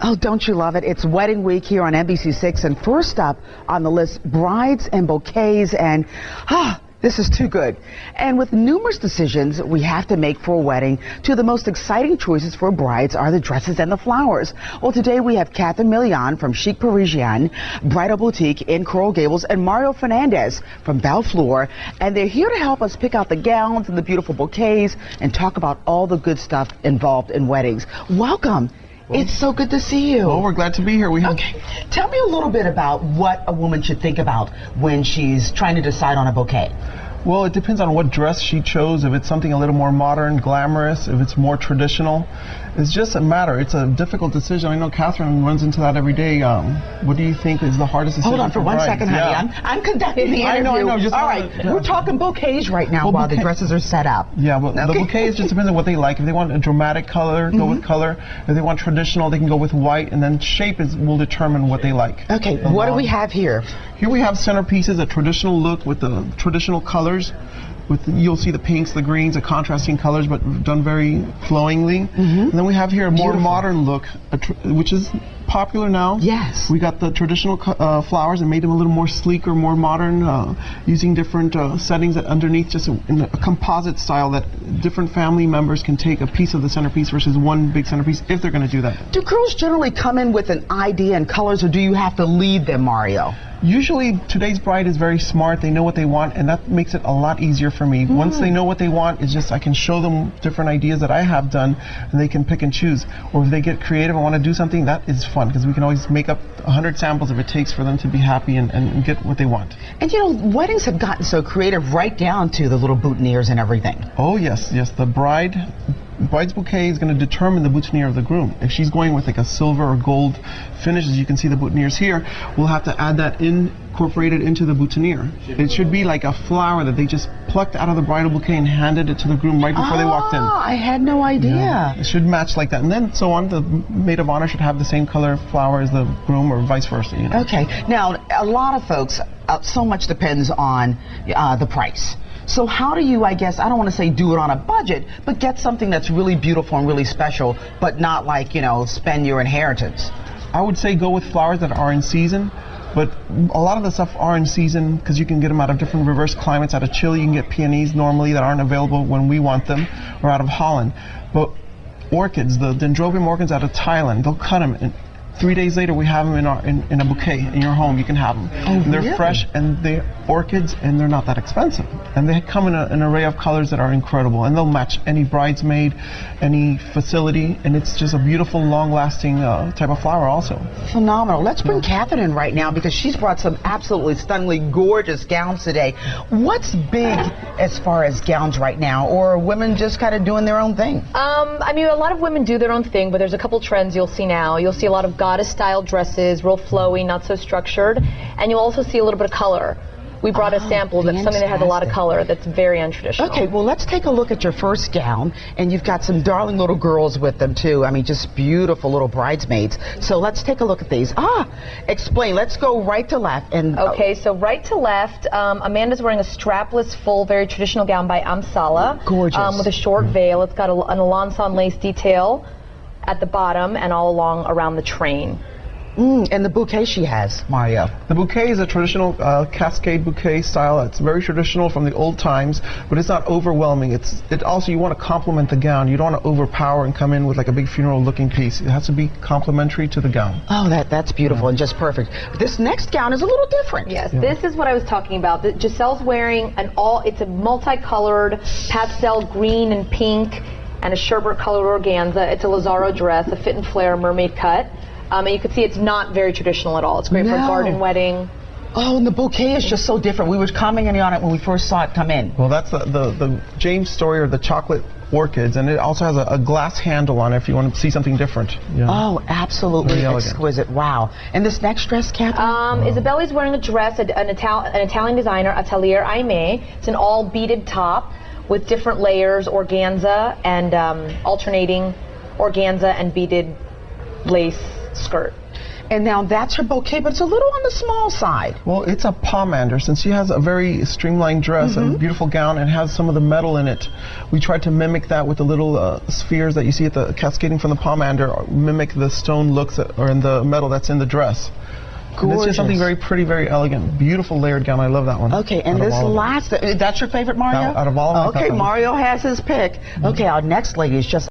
Oh, don't you love it? It's wedding week here on NBC6, and first up on the list, brides and bouquets, and this is too good. And with numerous decisions we have to make for a wedding, two of the most exciting choices for brides are the dresses and the flowers. Well, today we have Catherine Millian from Chic Parisienne Bridal Boutique in Coral Gables and Mario Fernandez from Belle Fleur, and they're here to help us pick out the gowns and the beautiful bouquets and talk about all the good stuff involved in weddings. Welcome. It's so good to see you. Well, we're glad to be here. Okay, tell me a little bit about what a woman should think about when she's trying to decide on a bouquet. Well, it depends on what dress she chose. If it's something a little more modern, glamorous, if it's more traditional, it's just a matter. It's a difficult decision. I know Catherine runs into that every day. What do you think is the hardest decision? Hold on for 1 second, honey. Yeah. I'm conducting the interview. I know. Just all right, we're talking bouquets right now while the dresses are set up. Yeah, well, the bouquets just depends on what they like. If they want a dramatic color, go with color. If they want traditional, they can go with white, and then shape will determine what they like. Okay, what do we have here? Here we have centerpieces, a traditional look with the traditional colors. You'll see the pinks, the greens, the contrasting colors, but done very flowingly. And then we have here a more modern look, which is popular now. Yes. We got the traditional flowers and made them a little more sleeker, more modern, using different settings underneath, just in a composite style that different family members can take a piece of the centerpiece versus one big centerpiece if they're going to do that. Do girls generally come in with an idea and colors, or do you have to lead them, Mario? Usually today's bride is very smart. They know what they want, and that makes it a lot easier for me. Once they know what they want, it's just I can show them different ideas that I have done, and they can pick and choose. Or if they get creative and want to do something, that is fun, because we can always make up 100 samples if it takes for them to be happy and get what they want. And you know, weddings have gotten so creative, right down to the little boutonnieres and everything. Oh yes, the bride's bouquet is going to determine the boutonniere of the groom. If she's going with like a silver or gold finish, as you can see the boutonnieres here, we'll have to add that incorporated into the boutonniere. It should be like a flower that they just plucked out of the bridal bouquet and handed it to the groom right before they walked in. I had no idea. Yeah, it should match like that, and then so on. The maid of honor should have the same color flower as the groom, or vice versa. You know? Okay. Now, a lot of folks, so much depends on the price. So how do you, I guess, I don't want to say do it on a budget, but get something that's really beautiful and really special, but not like, you know, spend your inheritance? I would say go with flowers that are in season, but a lot of the stuff are in season because you can get them out of different reverse climates. Out of Chile, you can get peonies normally that aren't available when we want them, or out of Holland. But orchids, the dendrobium orchids out of Thailand, they'll cut them, and 3 days later we have them in a bouquet in your home. You can have them. Oh, and they're really? fresh, and they're orchids, and they're not that expensive. And they come in an array of colors that are incredible, and they'll match any bridesmaid, any facility, and it's just a beautiful, long-lasting type of flower also. Phenomenal. Let's bring Catherine in right now, because she's brought some absolutely stunningly gorgeous gowns today. What's big as far as gowns right now, or are women just kind of doing their own thing? I mean, a lot of women do their own thing, but there's a couple trends you'll see now. You'll see a lot of goddess-style dresses, real flowy, not so structured, and you'll also see a little bit of color. We brought a sample that's something that has a lot of color that's very untraditional. Okay, well, let's take a look at your first gown, and you've got some darling little girls with them too. I mean, just beautiful little bridesmaids. So let's take a look at these. Explain. Let's go right to left. And okay, so right to left, Amanda's wearing a strapless, full, very traditional gown by Amsala. Gorgeous. With a short veil. It's got an Alençon lace detail at the bottom and all along around the train. And the bouquet she has, Mario. The bouquet is a traditional cascade bouquet style. It's very traditional from the old times, but it's not overwhelming. It also, you want to complement the gown. You don't want to overpower and come in with like a big funeral looking piece. It has to be complementary to the gown. Oh, that's beautiful and just perfect. This next gown is a little different. Yes, this is what I was talking about. Giselle's wearing it's a multicolored pastel green and pink and a sherbet colored organza. It's a Lazaro dress, a fit and flare mermaid cut. And you can see it's not very traditional at all. It's great for a garden wedding. Oh, and the bouquet is just so different. We were commenting on it when we first saw it come in. Well, that's the James story, or the chocolate orchids, and it also has a glass handle on it if you want to see something different. Yeah. Oh, absolutely exquisite. Wow. And this next dress, Catherine? Isabelle's wearing a dress, an Italian designer, Atelier Aimé. It's an all beaded top with different layers, organza, and alternating organza and beaded lace skirt. And now that's her bouquet, but it's a little on the small side. Well, it's a pomander. Since she has a very streamlined dress and beautiful gown and has some of the metal in it, we tried to mimic that with the little spheres that you see at the cascading from the pomander, mimic the stone looks or in the metal that's in the dress. And it's just something very pretty, very elegant. Beautiful layered gown. I love that one. Okay, and this last, that's your favorite, Mario? Out of all of them. Okay, Mario has his pick. Okay, our next lady is just